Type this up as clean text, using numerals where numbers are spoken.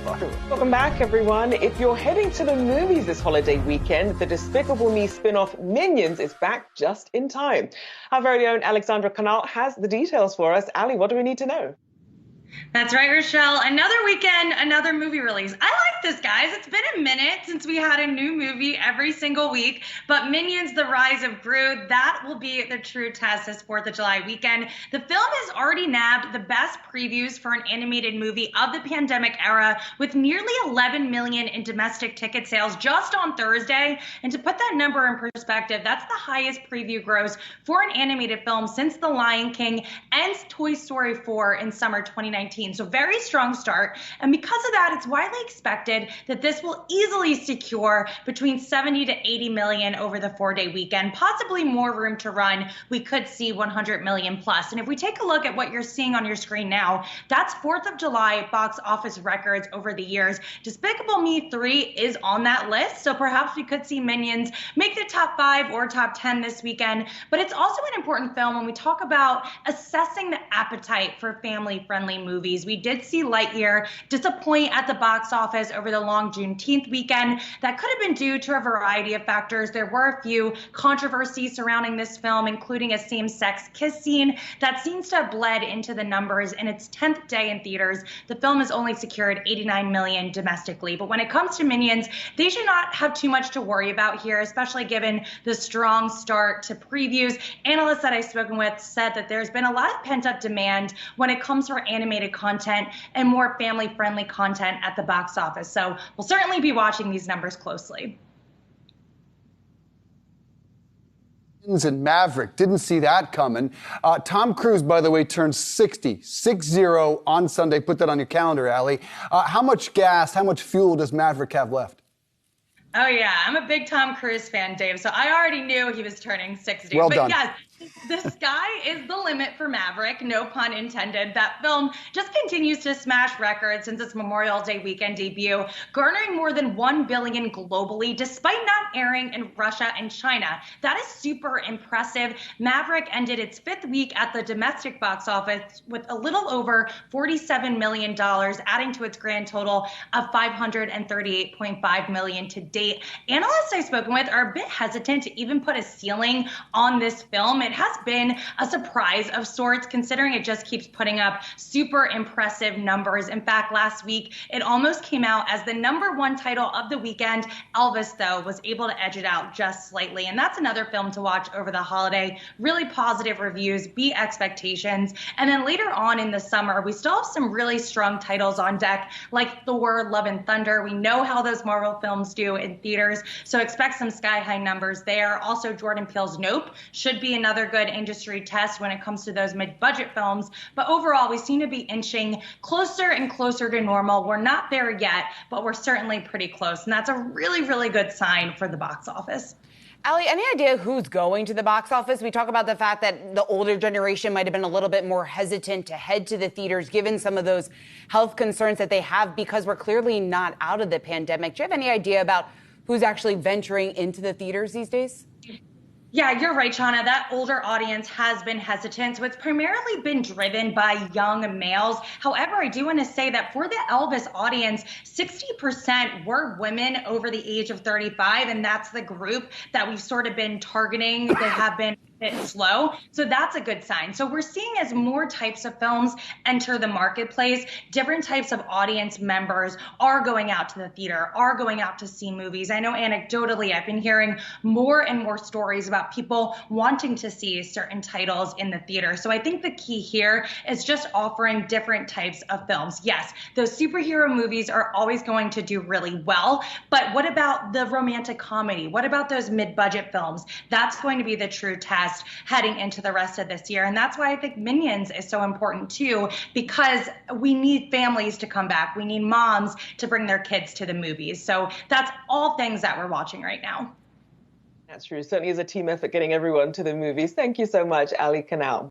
Welcome back, everyone. If you're heading to the movies this holiday weekend, the Despicable Me spin-off Minions is back just in time. Our very own Alexandra Canal has the details for us. Ali, what do we need to know? That's right, Rochelle. Another weekend, another movie release. I like this, guys. It's been a minute since we had a new movie every single week, but Minions, The Rise of Gru, that will be the true test this 4th of July weekend. The film has already nabbed the best previews for an animated movie of the pandemic era, with nearly 11 million in domestic ticket sales just on Thursday. And to put that number in perspective, that's the highest preview gross for an animated film since The Lion King and Toy Story 4 in summer 2019. So very strong start. And because of that, it's widely expected that this will easily secure between 70 to 80 million over the 4-day weekend, possibly more room to run. We could see 100 million plus. And if we take a look at what you're seeing on your screen now, that's 4th of July box office records over the years. Despicable Me 3 is on that list. So perhaps we could see Minions make the top 5 or top 10 this weekend. But it's also an important film when we talk about assessing the appetite for family-friendly movies. We did see Lightyear disappoint at the box office over the long Juneteenth weekend. That could have been due to a variety of factors. There were a few controversies surrounding this film, including a same-sex kiss scene that seems to have bled into the numbers. In its 10th day in theaters, the film has only secured 89 million domestically. But when it comes to Minions, they should not have too much to worry about here, especially given the strong start to previews. Analysts that I've spoken with said that there's been a lot of pent-up demand when it comes to animated content and more family-friendly content at the box office. So we'll certainly be watching these numbers closely. And Maverick, didn't see that coming. Tom Cruise, by the way, turned 60 on Sunday. Put that on your calendar, Allie. How much gas, how much fuel does Maverick have left? Oh, yeah. I'm a big Tom Cruise fan, Dave, so I already knew he was turning 60. Well done. Yes, the sky is the limit for Maverick, no pun intended. That film just continues to smash records since its Memorial Day weekend debut, garnering more than $1 billion globally, despite not airing in Russia and China. That is super impressive. Maverick ended its 5th week at the domestic box office with a little over $47 million, adding to its grand total of $538.5 million to date. Analysts I've spoken with are a bit hesitant to even put a ceiling on this film. It has been a surprise of sorts, considering it just keeps putting up super impressive numbers. In fact, last week, it almost came out as the #1 title of the weekend. Elvis, though, was able to edge it out just slightly. And that's another film to watch over the holiday. Really positive reviews, beat expectations. And then later on in the summer, we still have some really strong titles on deck, like Thor, Love and Thunder. We know how those Marvel films do in theaters, so expect some sky-high numbers there. Also, Jordan Peele's Nope should be another good industry test when it comes to those mid-budget films. But overall, we seem to be inching closer and closer to normal. We're not there yet, but we're certainly pretty close. And that's a really, really good sign for the box office. Allie, any idea who's going to the box office? We talk about the fact that the older generation might have been a little bit more hesitant to head to the theaters, given some of those health concerns that they have, because we're clearly not out of the pandemic. Do you have any idea about who's actually venturing into the theaters these days? Yeah, you're right, Shauna. That older audience has been hesitant. So it's primarily been driven by young males. However, I do want to say that for the Elvis audience, 60% were women over the age of 35, and that's the group that we've sort of been targeting. They have been bit slow. So that's a good sign. So we're seeing as more types of films enter the marketplace, different types of audience members are going out to the theater, are going out to see movies. I know anecdotally, I've been hearing more and more stories about people wanting to see certain titles in the theater. So I think the key here is just offering different types of films. Yes, those superhero movies are always going to do really well, but what about the romantic comedy? What about those mid-budget films? That's going to be the true test heading into the rest of this year. And that's why I think Minions is so important too, because we need families to come back. We need moms to bring their kids to the movies. So that's all things that we're watching right now. That's true. Certainly is a team effort getting everyone to the movies. Thank you so much, Allie Canal.